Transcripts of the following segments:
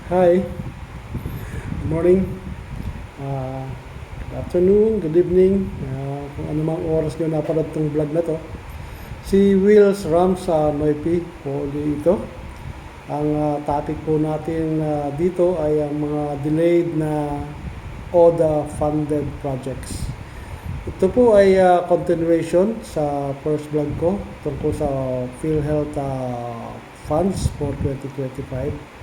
Hi, good morning, good afternoon, good evening, kung ano mang oras nyo napanood tong vlog na to. Si Wills Ramsa Noipi po ulit ito. Ang topic po natin dito ay ang mga delayed na ODA funded projects. Ito po ay continuation sa first vlog ko tungkol sa PhilHealth funds for 2025.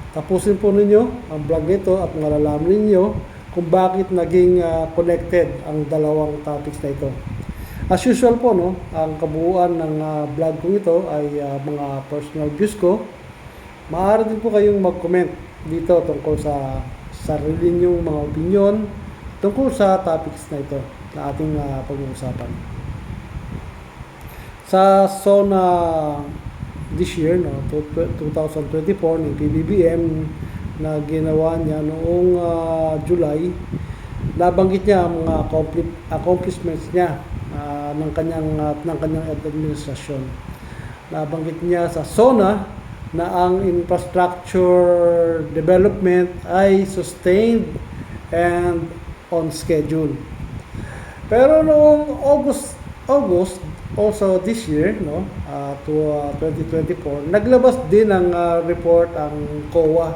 Tapusin po ninyo ang vlog nito at malalaman ninyo kung bakit naging connected ang dalawang topics na ito. As usual po, no, ang kabuuan ng vlog ko ito ay mga personal views ko. Maaari din po kayong mag-comment dito tungkol sa sarili ninyong mga opinion tungkol sa topics na ito na ating pag-uusapan. Sa SONA this year, no, 2024 ng PBBM na ginawa niya noong July, nabanggit niya ang mga accomplishments niya ng kanyang administrasyon. Nabanggit niya sa SONA na ang infrastructure development ay sustained and on schedule. Pero noong August also this year, no, to 2024, naglabas din ng report ang COA,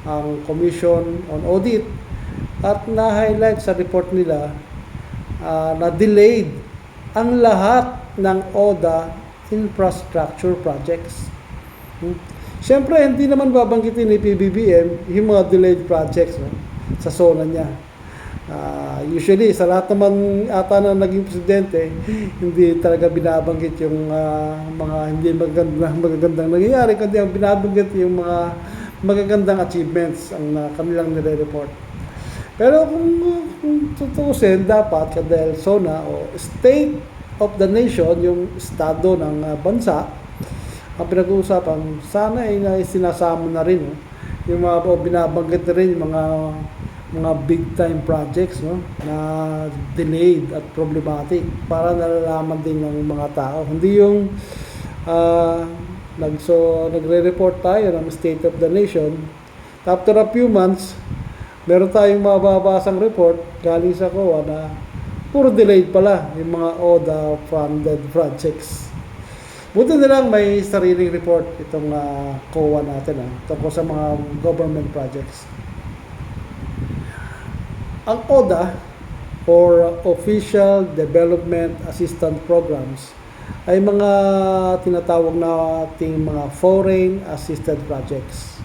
ang Commission on Audit, at na-highlight sa report nila na delayed ang lahat ng ODA infrastructure projects. Siyempre, hindi naman babanggitin ni PBBM yung mga delayed projects, no, sa SONA niya. Usually, sa lahat naman ata na naging presidente, hindi talaga binabanggit yung mga hindi magagandang nangyayari, kundi ang binabanggit yung mga magagandang achievements ang kanilang nire-report. Pero kung tutusin, dapat dahil SONA o State of the Nation, yung estado ng bansa, ang pinag-uusapan, sana ay sinasama na rin, no? Yung mga binabanggit na rin yung mga big time projects, no, na delayed at problematic para nalalaman din ng mga tao. Hindi yung nagre-report tayo ng State of the Nation, after a few months meron tayong mababasang report galing sa COA na puro delayed pala yung mga ODA funded projects. Buti na lang may sariling report itong COA natin tungkol sa mga government projects. Ang ODA or Official Development Assistance Programs ay mga tinatawag nating mga foreign assisted projects.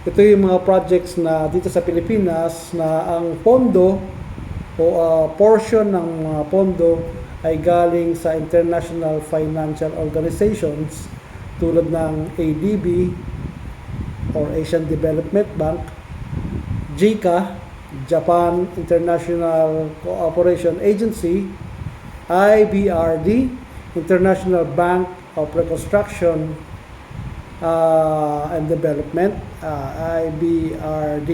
Ito yung mga projects na dito sa Pilipinas na ang pondo o portion ng pondo ay galing sa international financial organizations tulad ng ADB or Asian Development Bank, JICA, Japan International Cooperation Agency, IBRD, International Bank of Reconstruction and Development, IBRD,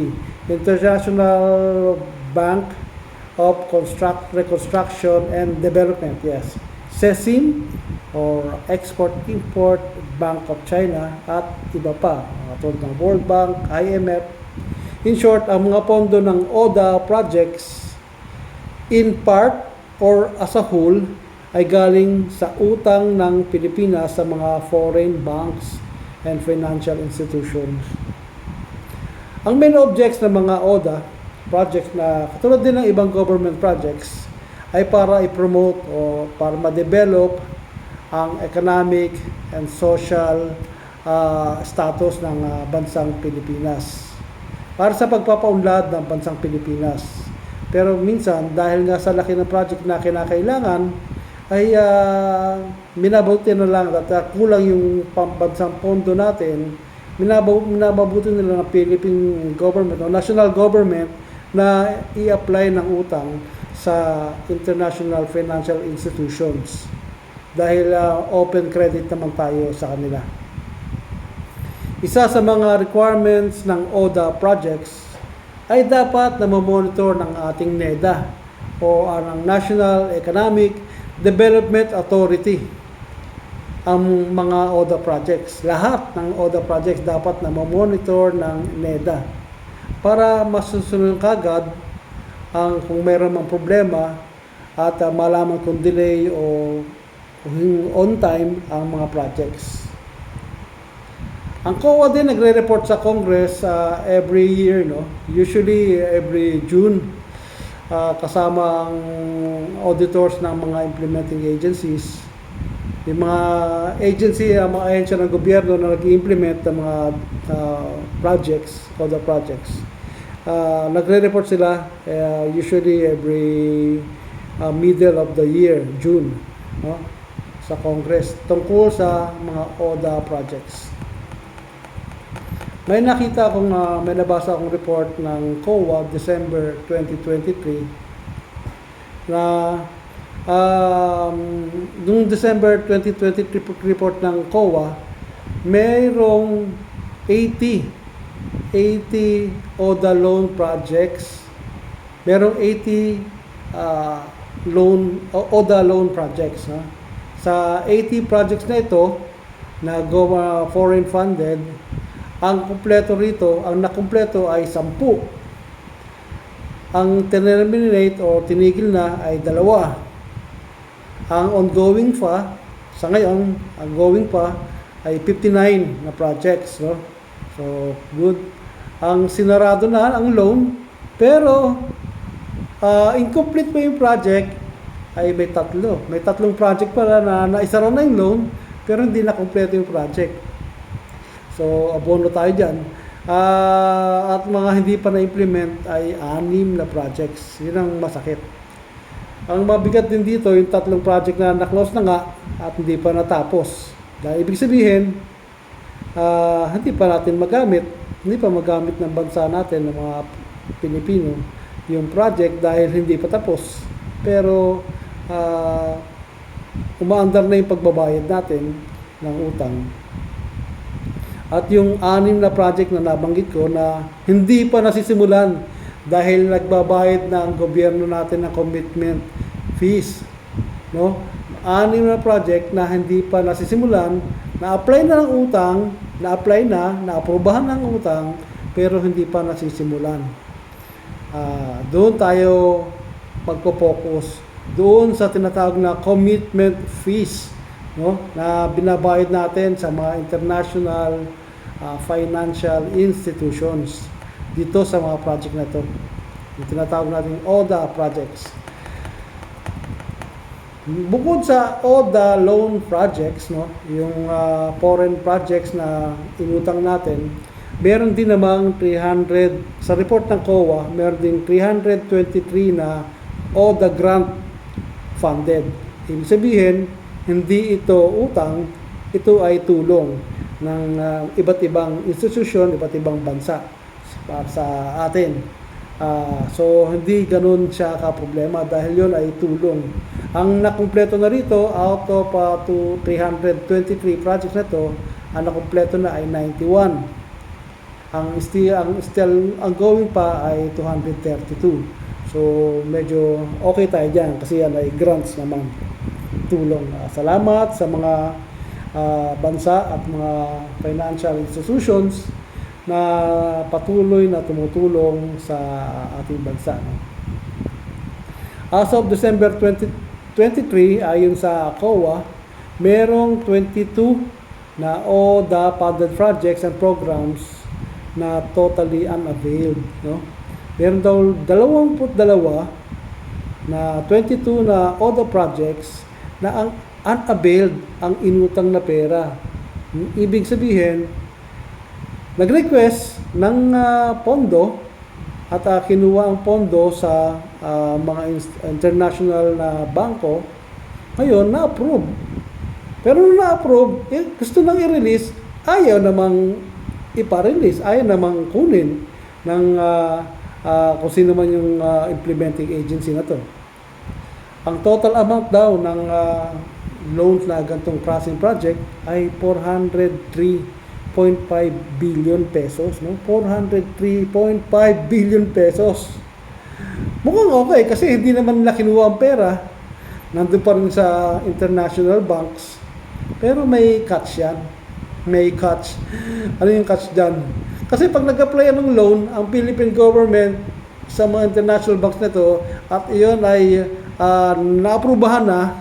International Bank of Reconstruction and Development, yes, CECIM or Export-Import Bank of China, at iba pa, tulad ng World Bank, IMF. In short, ang mga pondo ng ODA projects in part or as a whole ay galing sa utang ng Pilipinas sa mga foreign banks and financial institutions. Ang main objects ng mga ODA projects na katulad din ng ibang government projects ay para i-promote o para ma-develop ang economic and social status ng bansang Pilipinas, para sa pagpapaunlad ng bansang Pilipinas. Pero minsan, dahil nga sa laki ng project na kinakailangan, ay minabuti na lang at kulang yung pambansang pondo natin, minababuti na lang ng Philippine government o national government na i-apply ng utang sa international financial institutions dahil open credit naman tayo sa kanila. Isa sa mga requirements ng ODA projects ay dapat na monitor ng ating NEDA o ng National Economic Development Authority ang mga ODA projects. Lahat ng ODA projects dapat na monitor ng NEDA para masusunod kagad kung mayroon mang problema at malaman kung delay o on time ang mga projects. Ang COA din nagre-report sa Congress every year, no? Usually every June, kasama ang auditors ng mga implementing agencies. Yung mga agency, mga ahensya ng gobyerno na nag-implement ng mga projects, ODA projects. Nagre-report sila usually every middle of the year, June, no? Sa Congress tungkol sa mga ODA projects. May nakita akong, may nabasa akong report ng COA December 2023 na noong December 2023 report ng COA, mayroong 80 ODA loan projects. Merong 80 ODA loan projects. Sa 80 projects na ito, na foreign funded, ang kumpleto rito, ang nakumpleto ay 10. Ang terminate o tinigil na ay 2. Ang ongoing pa, sa ngayon, ongoing pa ay 59 na projects. No? So, good. Ang sinarado na ang loan, pero incomplete pa yung project, ay may 3. May 3 project pala na naisara na yung loan, pero hindi na kumpleto yung project. So, abono tayo dyan. At mga hindi pa na-implement ay 6 na projects. Yun ang masakit. Ang mabigat din dito, yung 3 project na na-close na nga at hindi pa natapos. Dahil ibig sabihin, hindi pa natin magamit, hindi pa magamit ng bansa natin, ng mga Pilipino, yung project dahil hindi pa tapos. Pero, umaandar na yung pagbabayad natin ng utang. At yung 6 na project na nabanggit ko na hindi pa nasisimulan dahil nagbabayad na ang gobyerno natin ng commitment fees. No? 6 na project na hindi pa nasisimulan, na-apply na ng utang, na-apply na, na-aprobahan ng utang, pero hindi pa nasisimulan. Doon tayo magpo-focus. Doon sa tinatawag na commitment fees, no? Na binabayad natin sa mga international financial institutions dito sa mga project na ito. Yung tinatawag natin ODA projects. Bukod sa ODA loan projects, no, yung foreign projects na inutang natin, meron din namang 300, sa report ng COA, meron din 323 na ODA grant funded. Ibig sabihin, hindi ito utang, ito ay tulong ng iba't ibang institusyon, iba't ibang bansa para sa atin. So, hindi ganun siya ka-problema dahil yun ay tulong. Ang nakumpleto na rito, out of 323 projects na to, ang nakumpleto na ay 91. Ang still ongoing pa ay 232. So, medyo okay tayo dyan kasi yan ay grants naman, tulong. Salamat sa mga bansa at mga financial institutions na patuloy na tumutulong sa ating bansa. As of December 2023, ayon sa COA, merong 22 na ODA funded projects and programs na totally unavailed. No? Meron daw 22 na 22 na ODA projects na ang unavailed ang inutang na pera. Ibig sabihin, nag-request ng pondo at kinuha ang pondo sa mga international na bangko. Ngayon, na-approve. Pero nung na-approve, gusto nang i-release, ayaw namang ipa-release, ayaw namang kunin ng kung sino man yung implementing agency na to. Ang total amount daw ng loans na gantong crossing project ay 403.5 billion pesos, no? 403.5 billion pesos. Mukhang okay kasi hindi naman nila kinuha ang pera. Nandun pa rin sa international banks. Pero may catch yan. May catch. Ano yung catch dyan? Kasi pag nag-apply ng loan, ang Philippine government sa mga international banks na to, at iyon ay naaprubahan na,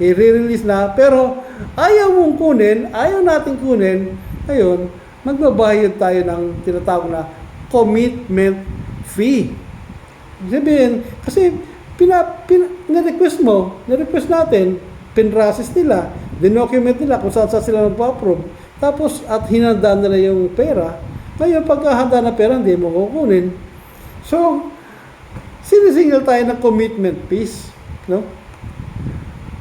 i-release na, pero ayaw mong kunin, ayaw natin kunin, ayun, magbabayad tayo ng tinatawag na commitment fee. Sabihin, kasi nirequest natin, pinrasis nila, dinocument nila kung saan sila nagpa-approve, tapos at hinanda nila yung pera. Ngayon, pagkahanda na pera, hindi mo kukunin. So, sinisingil tayo ng commitment fees, no?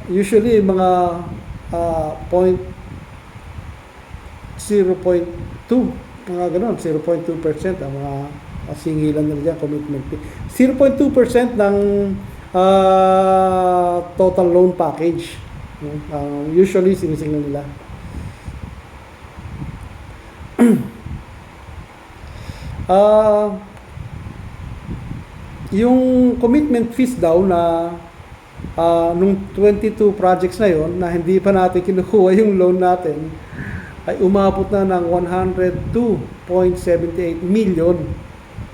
Usually, mga 0.2, mga ganun, 0.2% ang mga singilan nila dyan, commitment fee. 0.2% ng total loan package. Usually, sinisingil nila. Yung commitment fees daw na nung 22 projects na yon na hindi pa natin kinukuha yung loan natin ay umabot na ng 102.78 million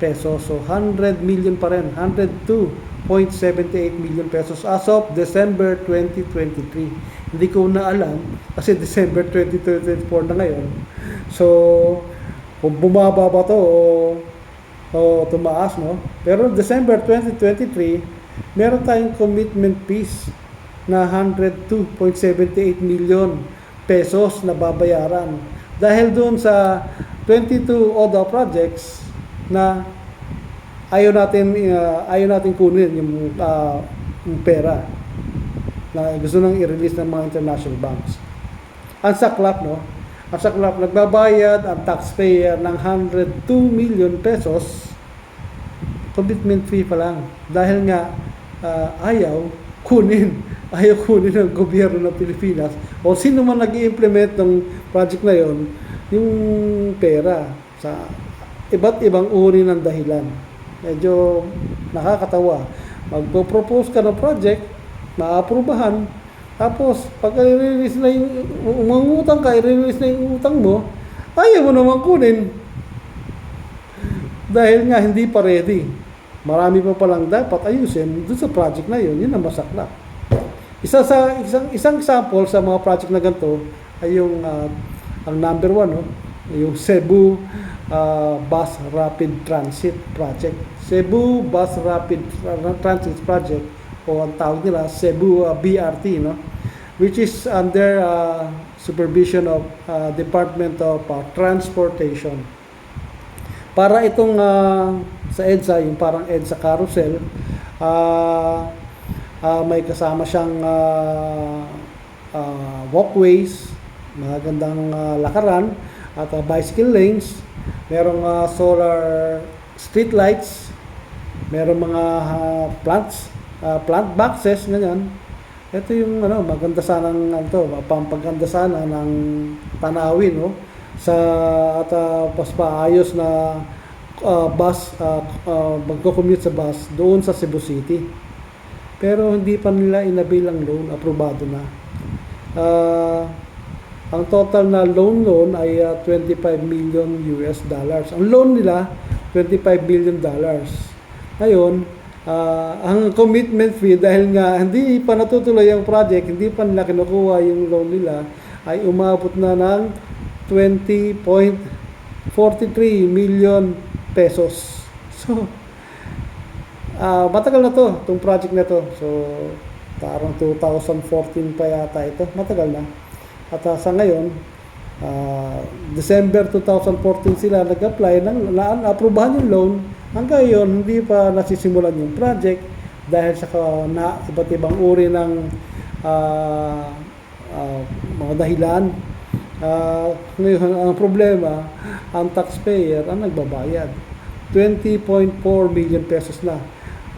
pesos. So 100 million pa rin, 102.78 million pesos as of December 2023. Hindi ko na alam kasi December 2024 na ngayon. So kung bumaba ba to o tumaas, no? Pero December 2023, meron tayong commitment fees na 102.78 million pesos na babayaran. Dahil doon sa 22 ODA projects na ayaw natin kunin yung pera na gusto nang i-release ng mga international banks. Ang saklap, no? Ang saklap, nagbabayad ang taxpayer ng 102 million pesos commitment fee pa lang. Dahil nga ayaw kunin ng gobyerno ng Pilipinas o sino man nag-i-implement ng project na yon yung pera sa iba't ibang uri ng dahilan. Medyo nakakatawa. Magpo-propose ka ng project, maaprubahan, tapos, pag i-release na yung umangutang ka, i-release na yung utang mo, ayaw mo naman kunin. Dahil nga hindi pa ready. Marami pa palang dapat ayusin doon sa project na yun. Yun ang masaklap. Isang example sa mga project na ganito ay yung ang number 1, no? Yung Cebu Bus Rapid Transit Project. Cebu Bus Rapid Transit Project o ang tawag nila Cebu BRT, no, which is under supervision of Department of Transportation. Para itong sa EDSA, yung parang EDSA carousel, may kasama siyang walkways, magandang lakaran at bicycle lanes, merong solar street lights, merong mga plant boxes, ganyan. Ito yung maganda sanang pampaganda sana ng tanawin, no? At pas paayos na bus, magko-commute sa bus doon sa Cebu City. Pero hindi pa nila inabil ang loan, aprobado na. Ang total na loan ay 25 million US dollars. Ang loan nila, 25 billion dollars. Ngayon, ang commitment fee, dahil nga hindi pa natutuloy ang project, hindi pa nila kinukuha yung loan nila, ay umabot na ng 20.43 million pesos. So, matagal na itong project na to. So, parang 2014 pa yata ito. Matagal na. At sa ngayon, December 2014 sila nag-apply, na-aprobahan yung loan. Hanggang ngayon, hindi pa nasisimulan yung project dahil sa iba't ibang uri ng mga dahilan. Ngayon, ang problema, ang taxpayer ang nagbabayad. 20.4 million pesos na.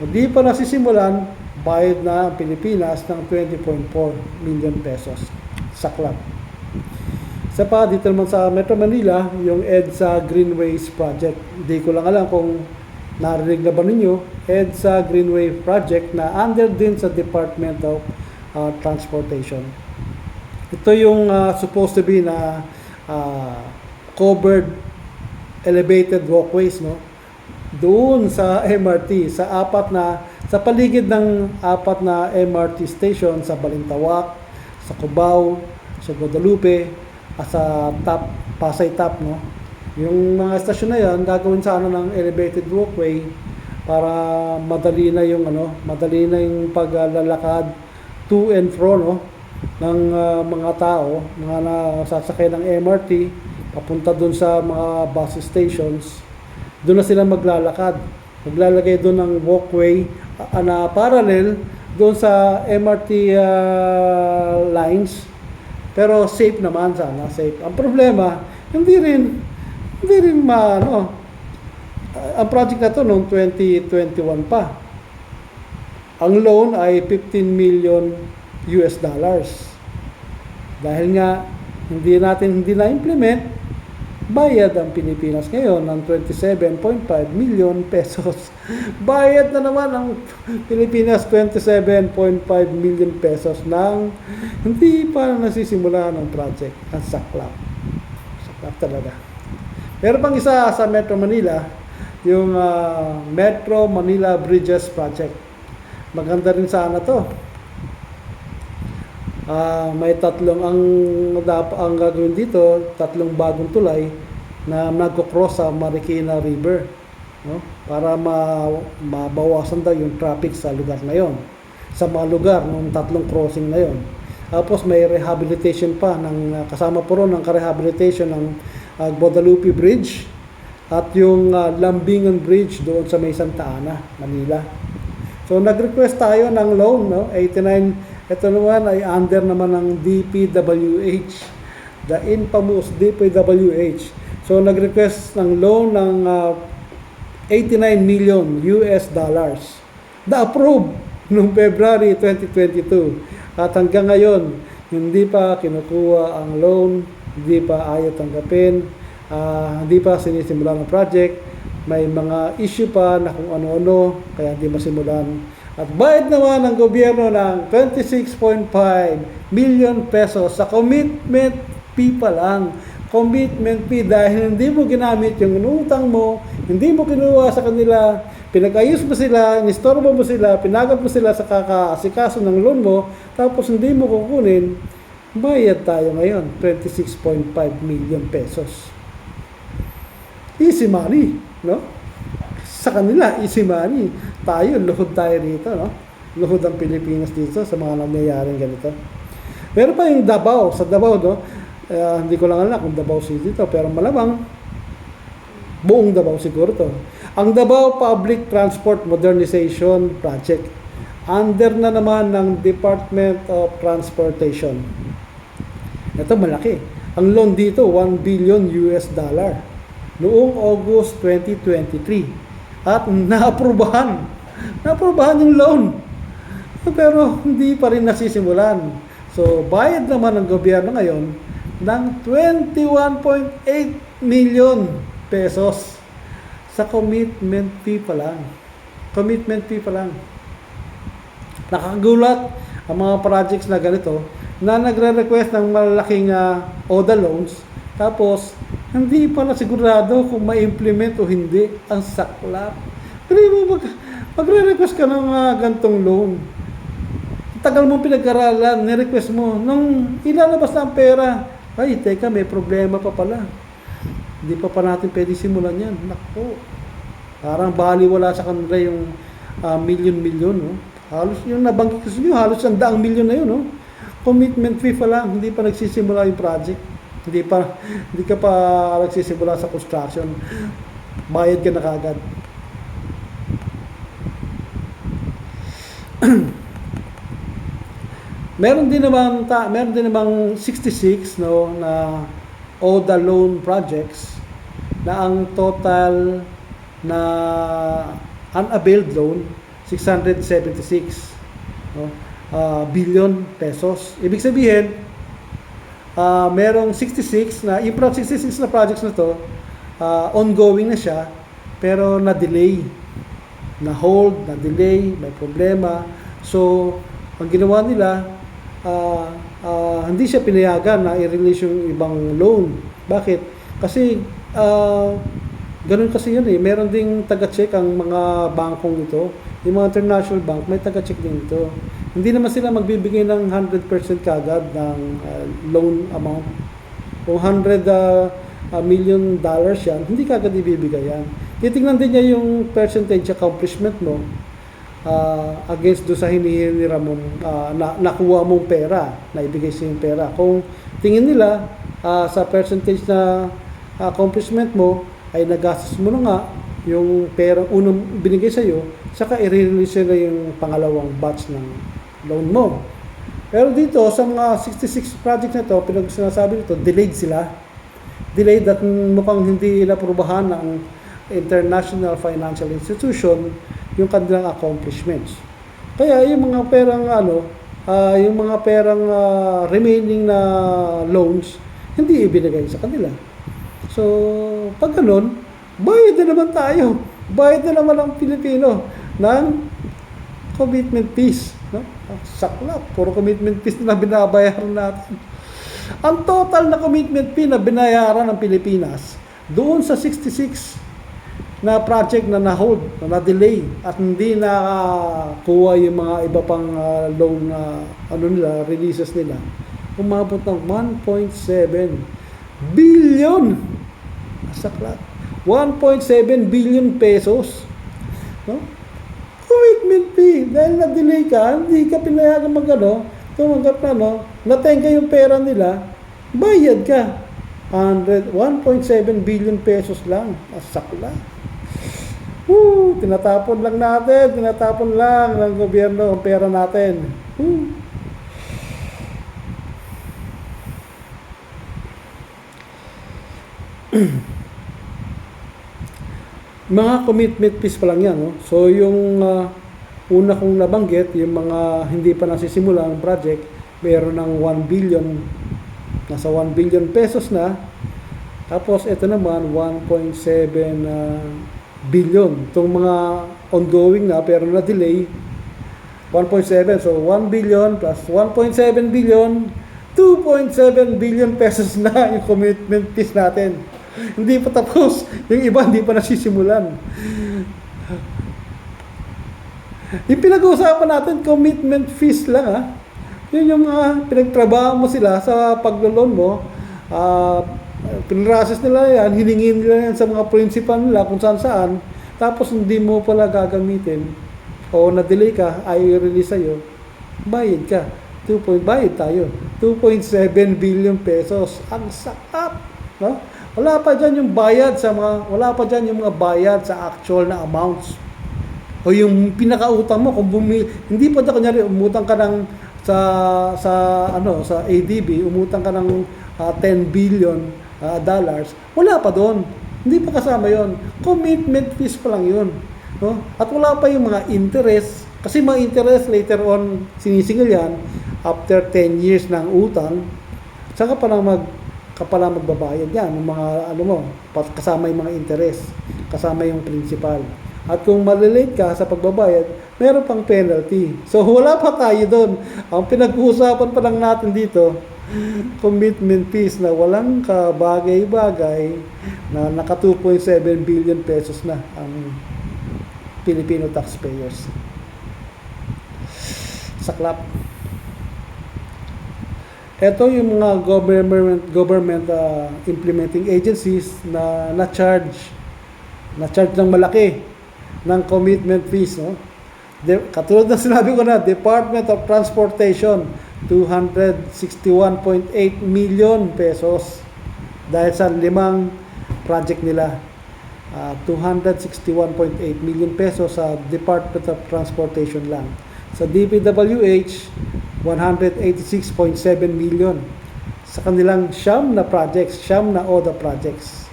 Hindi pa nasisimulan, bayad na ang Pilipinas ng 20.4 million pesos. Saklap. Isa pa, dito naman sa Metro Manila, yung EDSA Greenways Project. Hindi ko lang alam kung narinig na ba ninyo, EDSA Greenway Project na under din sa Department of Transportation. Ito yung supposed to be na ah, covered elevated walkways, no? Doon sa MRT, sa paligid ng apat na MRT station sa Balintawak, sa Cubao, sa Guadalupe, at sa Pasay Top, no? Yung mga stasyon na yan, gagawin sa ng elevated walkway para madali na yung paglalakad to and fro, no, ng mga tao, mga nasasakay ng MRT papunta doon sa mga bus stations. Doon na sila maglalakad. Maglalagay doon ng walkway na parallel doon sa MRT lines. Pero safe naman sana, safe. Ang problema, hindi rin ang project na to noong 2021 pa. Ang loan ay 15 million US dollars. Dahil nga hindi na-implement, bayad ang Pilipinas ngayon ng 27.5 million pesos. Bayad na naman ang Pilipinas 27.5 million pesos nang hindi pa nasisimula ng project. Ang saklap. Saklap talaga. Meron pang isa sa Metro Manila, yung Metro Manila Bridges Project. Maganda rin sana to. May ang gagawin dito, tatlong bagong tulay na nagko-cross sa Marikina River, no? Para mabawasan daw yung traffic sa lugar na yon, sa mga lugar ng tatlong crossing na yon. Tapos may rehabilitation pa kasama po ron ng rehabilitation ng Guadalupe Bridge at yung Lambingan Bridge doon sa may Santa Ana, Manila. So nag-request tayo ng loan, no? 89. Ito naman ay under naman ng DPWH, the infamous DPWH. So nag-request ng loan ng 89 million US dollars. Na-approve noong February 2022. At hanggang ngayon, hindi pa kinukuha ang loan, hindi pa ayaw tanggapin, hindi pa sinisimula ng project. May mga issue pa na kung ano-ano, kaya hindi masimulan. At bayad naman ng gobyerno ng 26.5 million pesos sa commitment fee pa lang. Commitment fee dahil hindi mo ginamit yung inutang mo, hindi mo kinuha sa kanila, pinag-ayos mo sila, inistorbo mo sila, pinagap mo sila sa kakaasikaso ng loan mo, tapos hindi mo kukunin, bayad tayo ngayon, 26.5 million pesos. Easy money, no? Sa kanila, easy money. Tayo, luhod tayo dito, no? Luhod ang Pilipinas dito sa mga nangyayaring ganito. Pero pa yung Davao, sa Davao, no? Hindi ko lang alam kung Davao City to, pero malamang buong Davao siguro to. Ang Davao Public Transport Modernization Project, under na naman ng Department of Transportation. Ito malaki. Ang loan dito, 1 billion US dollar noong August 2023. At naaprubahan yung loan. Pero hindi pa rin nasisimulan. So, bayad naman ng gobyerno ngayon ng 21.8 million pesos sa commitment fee pa lang. Commitment fee pa lang. Nakagulat ang mga projects na ganito na nagre-request ng malalaking ODA loans, tapos hindi pa na sigurado kung ma-implement o hindi. Ang saklap. Pero magre-request ka ng gantong loan. Tagal mong pinag-aralan, ni-request mo. Nung ilalabas na ang pera, ay, teka, may problema pa pala. Hindi pa natin pwede simulan yan. Naku. Parang baliwala sa kanila yung milyon-milyon, no? Halos yung nabanggit ko sa inyo, halos 100 milyon na yun, no? Commitment fee pa lang, hindi pa nagsisimula yung project. Hindi ka pa nagsisimula sa construction. Bayad ka na kagad. Meron din namang 66, no, na ODA loan projects na ang total na unavailed loan 676, no, billion pesos. Ibig sabihin, merong 66 na, yung 66 na projects na to, ongoing na siya, pero na-delay, na-hold, na-delay, may problema. So, ang ginawa nila, hindi siya pinayagan na i-release yung ibang loan. Bakit? Kasi ganun kasi yun eh. Meron ding taga-check ang mga bangkong ito. Yung mga international bank, may taga-check din ito. Hindi naman sila magbibigay ng 100% kagad ng loan amount. Kung $100 million yan, hindi kagad ibibigay yan. Titingnan din niya yung percentage accomplishment mo against do sa hinihinira mong nakuha mong pera, na ibigay sa yung pera. Kung tingin nila sa percentage na accomplishment mo ay nagastos mo na nga yung pera unang binigay sa iyo, saka i-release na yung pangalawang batch ng loan mo. Pero dito sa mga 66 projects na to, sinasabi nito, delayed sila. Delayed at mukhang hindi inaprubahan ng international financial institution yung kanilang accomplishments. Kaya yung mga perang remaining na loans hindi ibinigay sa kanila. So, pag ganun, bayad na naman tayo. Bayad na naman ang Pilipino ng commitment fees. No? Saklap, puro commitment fees na binabayaran natin. Ang total na commitment fee na binayaran ng Pilipinas doon sa 66 na project na na-hold, na na-delay at hindi nakakuha yung mga iba pang loan releases nila, umabot ng 1.7 billion. Saklap. 1.7 billion pesos. No? Commitment fee. Dahil na-delay ka, hindi ka pinayagan tumanggap na, natenga yung pera nila, bayad ka. 1.7 billion pesos lang. Sakla. Tinatapon lang ng gobyerno ang pera natin. Mga commitment fees pa lang yan. No? So yung una kong nabanggit, yung mga hindi pa nasisimula ang project, mayroon ng 1 billion, nasa 1 billion pesos na. Tapos ito naman 1.7 billion. Itong mga ongoing na pero na-delay, 1.7. So 1 billion plus 1.7 billion, 2.7 billion pesos na yung commitment fees natin. Hindi pa tapos. Yung iba hindi pa nasisimulan. Yung pinag-uusapan natin, commitment fees lang Yun yung pinagtrabaho mo sila sa paglo-loan mo. Pinrases nila yan, hiningin nila yan sa mga principal nila kung saan-saan. Tapos hindi mo pala gagamitin o na-delay ka, ay release sa'yo, bayad ka. Bayad tayo. 2.7 billion pesos. Ang sakap. No? Wala pa dyan yung bayad yung mga bayad sa actual na amounts. O yung pinakautang mo kung hindi pa kunyari umutang ka ng sa ADB, umutang ka ng 10 billion dollars, wala pa doon. Hindi pa kasama 'yon. Commitment fees pa lang 'yon, no? At wala pa yung mga interest, kasi mga interest later on sinisingil yan after 10 years ng utang. Saka pa lang magbabayad yan ng mga kasama yung mga interest, kasama yung principal. At kung malilate ka sa pagbabayad, meron pang penalty. So wala pa tayo doon. Ang pinag-uusapan pa lang natin dito, commitment fees na walang kabagay-bagay na naka 2.7 billion pesos na ang Filipino taxpayers. Saklap. Ito yung mga government implementing agencies na na-charge ng malaki ng commitment fees, no? Katulad ng sinabi ko na, Department of Transportation, 261.8 million pesos dahil sa 5 project nila. 261.8 million pesos sa Department of Transportation lang. Sa DPWH, 186.7 million. Sa kanilang siyam na ODA projects,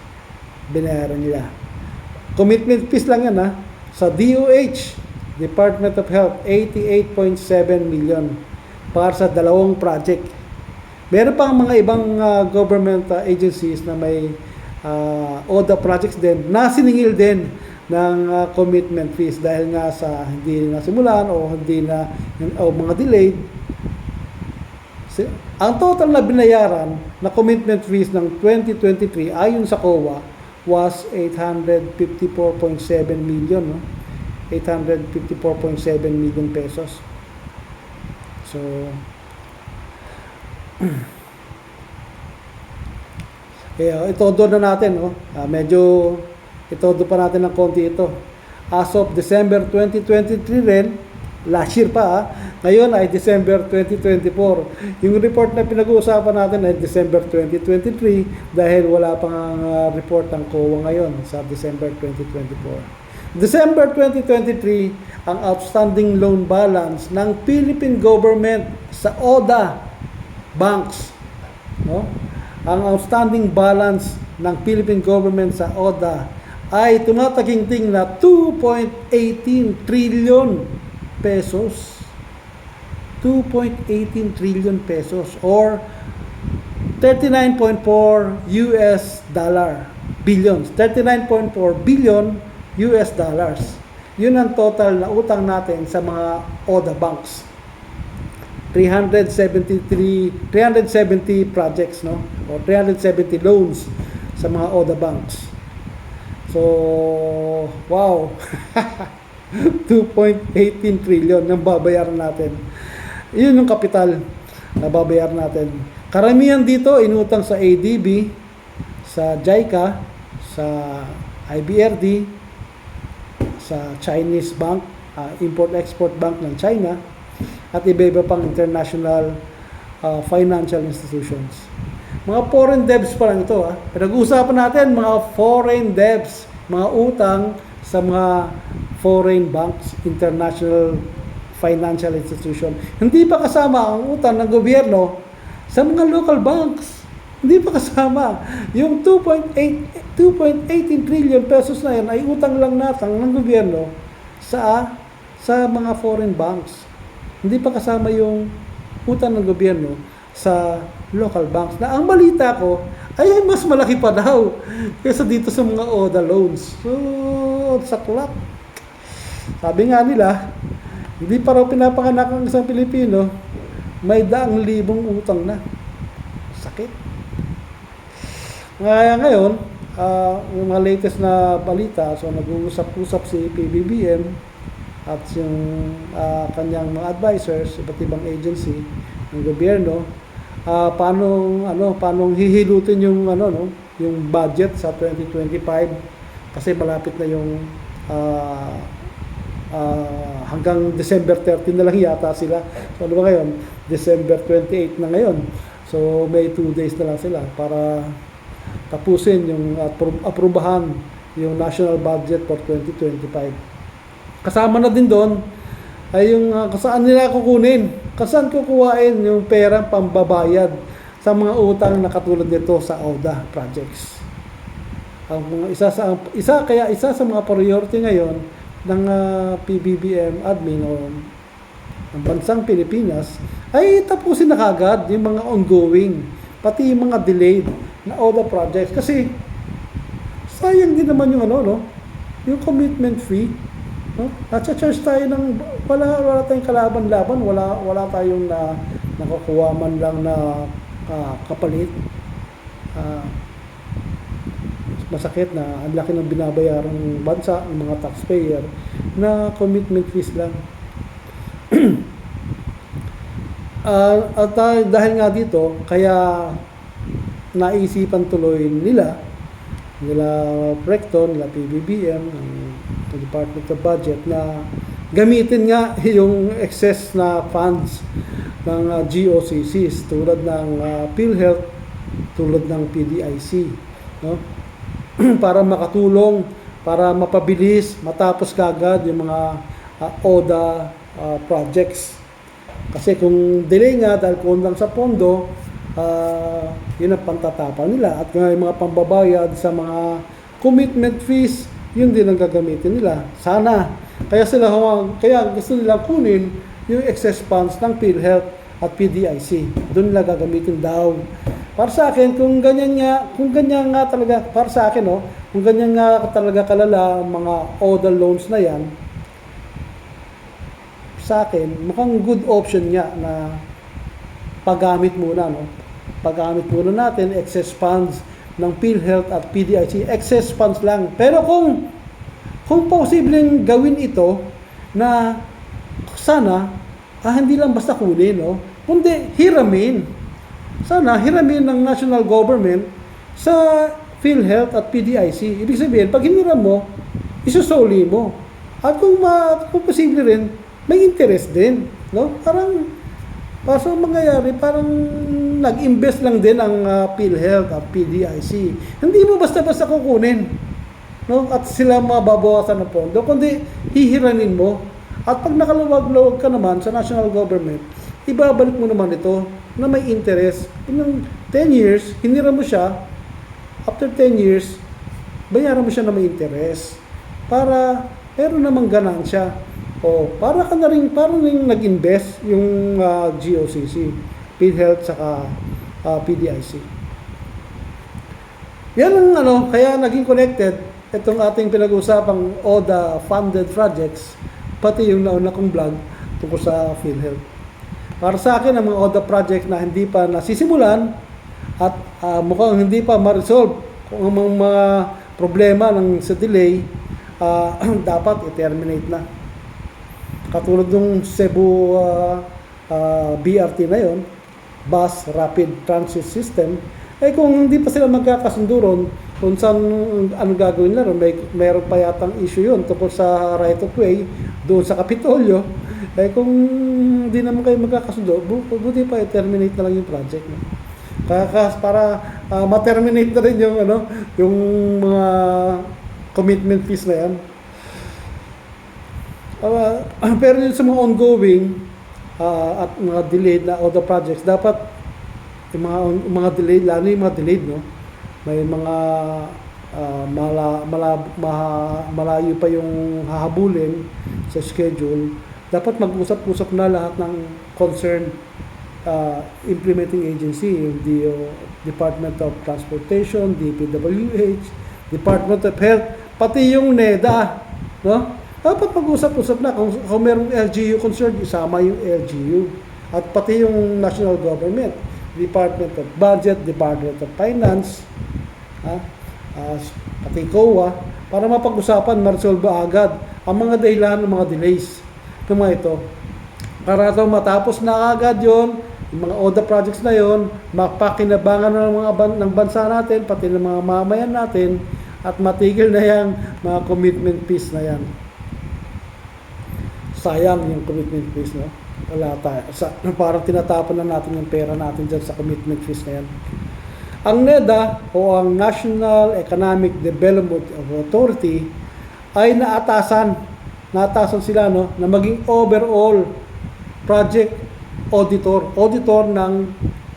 binayaran nila. Commitment fees lang yan Sa DOH, Department of Health, 88.7 million para sa 2 project. Meron pang mga ibang government agencies na may ODA projects din na siningil din ng commitment fees dahil nga sa hindi nasimulan o mga delayed. Ang total na binayaran na commitment fees ng 2023 ayon sa COA was 854.7 million, no? 854.7 million pesos. So, itodo na natin, no? Medyo itodo pa natin ng konti ito. As of December 2023 rin, last year pa, ngayon ay December 2024. Yung report na pinag-uusapan natin ay December 2023 dahil wala pang report ng COA ngayon sa December 2024. December 2023, ang outstanding loan balance ng Philippine government sa ODA banks, no? Ang outstanding balance ng Philippine government sa ODA ay tumataginting na 2.18 trillion pesos. 2.18 trillion pesos or 39.4 US dollar billions. 39.4 billion US dollars. Yun ang total na utang natin sa mga ODA banks. 370 projects, no? O 370 loans sa mga ODA banks. So, wow. 2.18 trillion ang babayaran natin. Yun yung kapital na babayaran natin. Karamihan dito inutang sa ADB, sa JICA, sa IBRD, sa Chinese bank, Import-Export Bank ng China, at iba-iba pang international financial institutions. Mga foreign debts pa lang ito. Pinag-uusapan natin mga foreign debts, mga utang sa mga foreign banks, international financial institution. Hindi pa kasama ang utang ng gobyerno sa mga local banks. Hindi pa kasama. Yung 2.18 trillion pesos na yan ay utang lang natin ng gobyerno sa mga foreign banks. Hindi pa kasama yung utang ng gobyerno sa local banks. Na ang balita ko ay mas malaki pa daw kaysa dito sa mga ODA loans. So, saklap. Sabi nga nila, hindi pa raw pinapanganak ang isang Pilipino, may 100,000 utang na. Sakit. Ngayon, yung mga latest na balita, so nag-uusap-usap si PBBM at yung kanyang mga advisors, iba't ibang agency ng gobyerno, paano hihilutin yung yung budget sa 2025 kasi malapit na yung hanggang December 30 na lang yata sila. So ano ba ngayon? December 28 na ngayon. So may 2 days na lang sila para tapusin yung aprubahan yung national budget for 2025. Kasama na din doon ay yung saan nila kukunin, saan kukuhain yung pera pambabayad sa mga utang na katulad nito sa ODA projects. Ang mga isa sa mga priority ngayon ng PBBM admin o ng bansang Pilipinas ay tapusin na kagad yung mga ongoing, pati yung mga delayed na ODA projects. Kasi sayang din naman yung yung commitment fee. No? At-charge tayo ng wala tayong kalaban-laban, wala tayong nakukuha man lang na kapalit. Masakit na ang laki ng binabayarang bansa ng mga taxpayer na commitment fees lang. At dahil nga dito, kaya naisipan tuloy nila Recton, nila PBBM, ng Department of Budget na gamitin nga yung excess na funds ng GOCCs tulad ng PhilHealth, tulad ng PDIC, no? Para makatulong, para mapabilis, matapos kagad yung mga ODA projects. Kasi kung delay nga dahil kulang sa pondo, yun ang pantatapang nila. At yung mga pambabayad sa mga commitment fees, yun din ang gagamitin nila. Sana. Kaya gusto nila kunin yung excess funds ng PhilHealth at PDIC. Doon nila gagamitin daw. Para sa akin, kung ganyan nga talaga, para sa akin, kung ganyan nga talaga kalala ang mga ODA loans na yan, sa akin, mukhang good option nga na paggamit muna, no? Paggamit muna natin excess funds ng PhilHealth at PDIC, excess funds lang. Pero kung posibleng gawin ito na sana hindi lang basta kunin, no? Kundi hiramin. Sana hiramin ng national government sa PhilHealth at PDIC. Ibig sabihin, pag hiniram mo, isusoli mo. At kung posible rin, may interest din, no? Parang mangyayari, parang nag-invest lang din ang PhilHealth at PDIC. Hindi mo basta-basta kukunin, no? At sila mababawasan ng pondo, kundi hihiramin mo. At pag nakaluwag-luwag ka naman sa national government, ibabalik mo naman ito na may interest. Yung 10 years, hiniram mo siya, after 10 years, bayaran mo siya na may interest. Para meron namang ganansya. O para ka na rin, parang nag-invest yung GOCC, PhilHealth saka PDIC. Yan ang kaya naging connected itong ating pinag-usapang ODA funded projects, pati yung nauna kong vlog tungkol sa PhilHealth. Para sa akin, ang mga ODA project na hindi pa nasisimulan at mukhang hindi pa ma-resolve kung ang mga problema sa delay, dapat i-terminate na. Katulad ng Cebu BRT na yon, Bus Rapid Transit System, kung hindi pa sila magkakasundo ron, kung saan gagawin na ron, mayroon pa yatang issue yun tungkol sa right of way doon sa Kapitolyo. Kung hindi naman kayo magkakasundo, buti pa i-terminate na lang yung project. No? Para ma-terminate na rin yung mga commitment fees na yan. Pero yun sa mga ongoing at mga delayed na ODA projects, dapat yung mga delayed, lalo yung mga delayed, no? May mga malayo pa yung hahabulin sa schedule. Dapat mag-usap-usap na lahat ng concerned implementing agency, yung Department of Transportation, DPWH, Department of Health, pati yung NEDA, no? Dapat mag-usap-usap na kung mayroong LGU concerned, isama yung LGU. At pati yung national government, Department of Budget, Department of Finance, pati COA, para mapag-usapan, ma-resolve agad ang mga dahilan ng mga delays ng mga ito. Para ito matapos na agad yon, yung mga ODA projects na yon, mapakinabangan na ng bansa natin, pati ng mga mamayan natin, at matigil na yung mga commitment fees na yan. Sayang yung commitment fees, no? Wala tayo. Parang tinatapon na natin yung pera natin dyan sa commitment fees na yan. Ang NEDA o ang National Economic Development Authority ay naatasan sila, no, na maging overall project auditor ng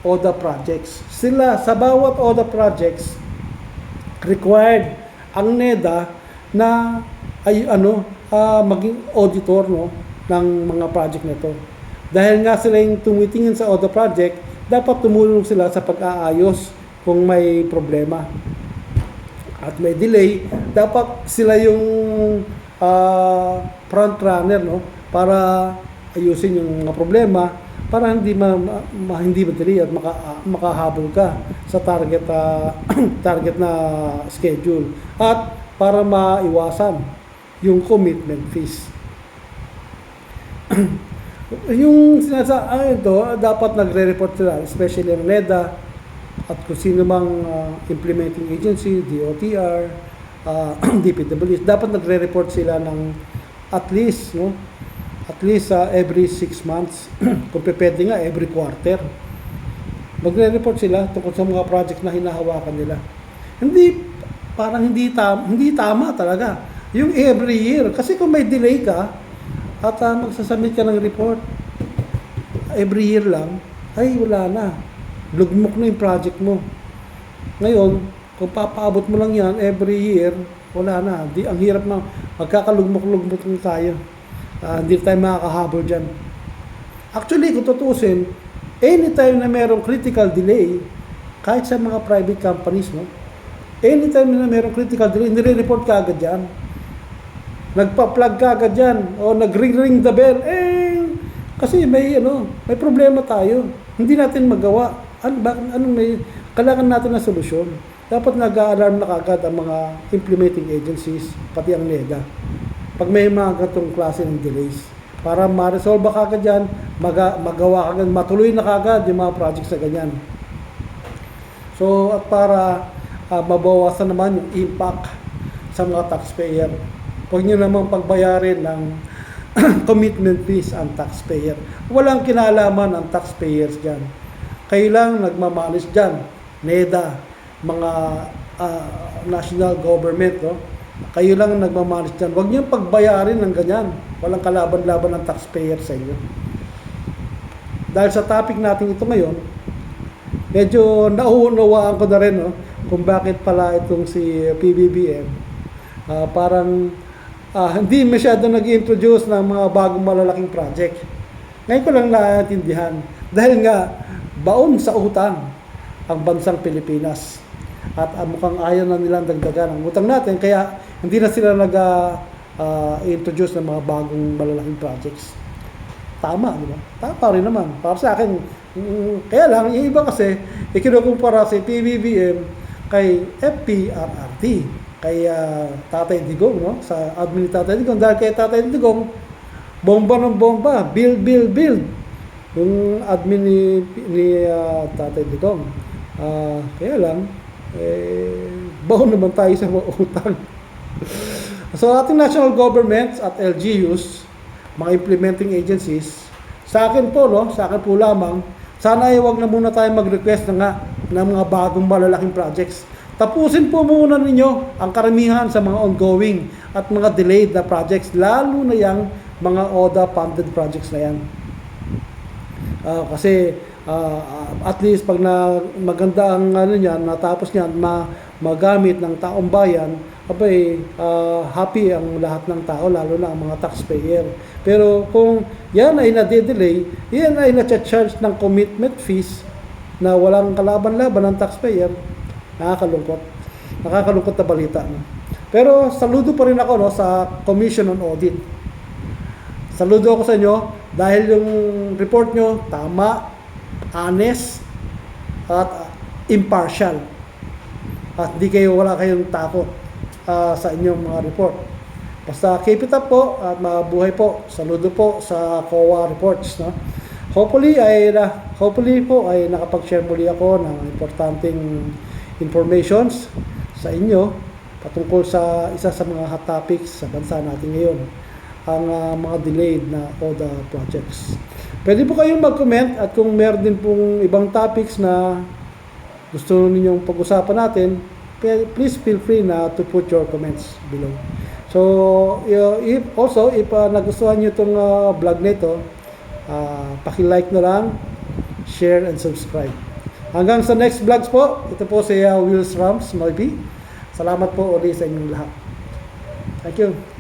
ODA projects. Sila sa bawat ODA projects required ang NEDA na maging auditor, no, ng mga project nito. Dahil nga sila yung tumitingin sa ODA project, dapat tumulong sila sa pag-aayos kung may problema at may delay. Dapat sila yung front runner, no, para ayusin yung mga problema, para hindi madali at makahabol ka sa target na schedule, at para maiwasan yung commitment fees. Yung ito, dapat nagre-report sila, especially ang NEDA at kung sino mang implementing agency, DOTR, DPWH, dapat nagre-report sila ng at least every 6 months, kung pwede nga every quarter. Magre-report sila tungkol sa mga project na hinahawakan nila. Hindi tama talaga yung every year. Kasi kung may delay ka at magsasubmit ka ng report every year lang, ay wala na. Lugmok na yung project mo. Ngayon, kung papaabot mo lang yan every year, wala na. Ang hirap na, magkakalugmok-lugmok na tayo. Hindi tayo makakahabol dyan. Actually, kung tutusin, anytime na merong critical delay, kahit sa mga private companies, no? Anytime na merong critical delay, nire-report ka agad dyan. Nagpa-plug ka agad dyan, o nag-ring the bell, kasi may problema tayo. hindi natin magawa. Kailangan natin ng solusyon. Dapat nag-a-alarm na kagad ang mga implementing agencies, pati ang NEDA. Pag may mga ganitong klase ng delays. Para ma-resolve kagad yan, magawa kagad, matuloy na kagad yung mga projects na ganyan. So, at para mabawasan naman yung impact sa mga taxpayer, huwag nyo namang pagbayarin ng commitment fees ang taxpayer. Walang kinalaman ang taxpayers dyan. Kayo lang nagmamalis dyan, NEDA, mga national government, no? Kayo lang nagmamalis dyan. Huwag nyo pagbayarin ng ganyan. Walang kalaban-laban ng taxpayer sa inyo. Dahil sa topic natin ito ngayon, medyo nauunawaan ko na rin, no, kung bakit pala itong si PBBM parang hindi masyado nag-introduce ng mga bagong malalaking project. Ngayon ko lang naintindihan. Dahil nga, baon sa utang ang bansang Pilipinas. At mukhang ayaw na nilang dagdagan ang utang natin, kaya hindi na sila nag-introduce ng mga bagong malalaking projects. Tama, di ba? Tama rin naman. Para sa akin, kaya lang, yung iba kasi, ikinukumpara si PBBM kay FPRRT, kay Tatay Digong, no? Sa admin ni Tatay Digong. Dahil kay Tatay Digong, bomba ng bomba, build. Yung admin ni Tatay Digong. Kaya lang, baon naman tayo sa mga utang. So, ating national governments at LGUs, mga implementing agencies, sa akin po lamang, sana ay wag na muna tayo mag-request ng mga bagong malalaking projects. Tapusin po muna ninyo ang karamihan sa mga ongoing at mga delayed na projects, lalo na yung mga ODA-funded projects na yan. Kasi at least pag maganda ang natapos niyan, magamit ng taong bayan, happy ang lahat ng tao, lalo na ang mga taxpayer. Pero kung yan ay na-delay, yan ay na-charge ng commitment fees na walang kalaban-laban ng taxpayer, nakakalungkot na balita. No? Pero saludo pa rin ako, no, sa Commission on Audit. Saludo ako sa inyo dahil yung report nyo tama, honest, at impartial. At wala kayong takot sa inyong mga report. Basta keep it up po at mabuhay po. Saludo po sa COA reports. No? Hopefully po ay nakapag-share muli ako ng importanteng informations sa inyo patungkol sa isa sa mga hot topics sa bansa natin ngayon, ang mga delayed na ODA projects. Pwede po kayong mag-comment at kung meron din pong ibang topics na gusto ninyong pag-usapan natin, please feel free na to put your comments below. So, if nagustuhan nyo itong vlog na ito, paki-like na lang, share and subscribe. Hanggang sa next vlogs po, ito po si Wills Rams, Malby. Salamat po ulit sa inyong lahat. Thank you.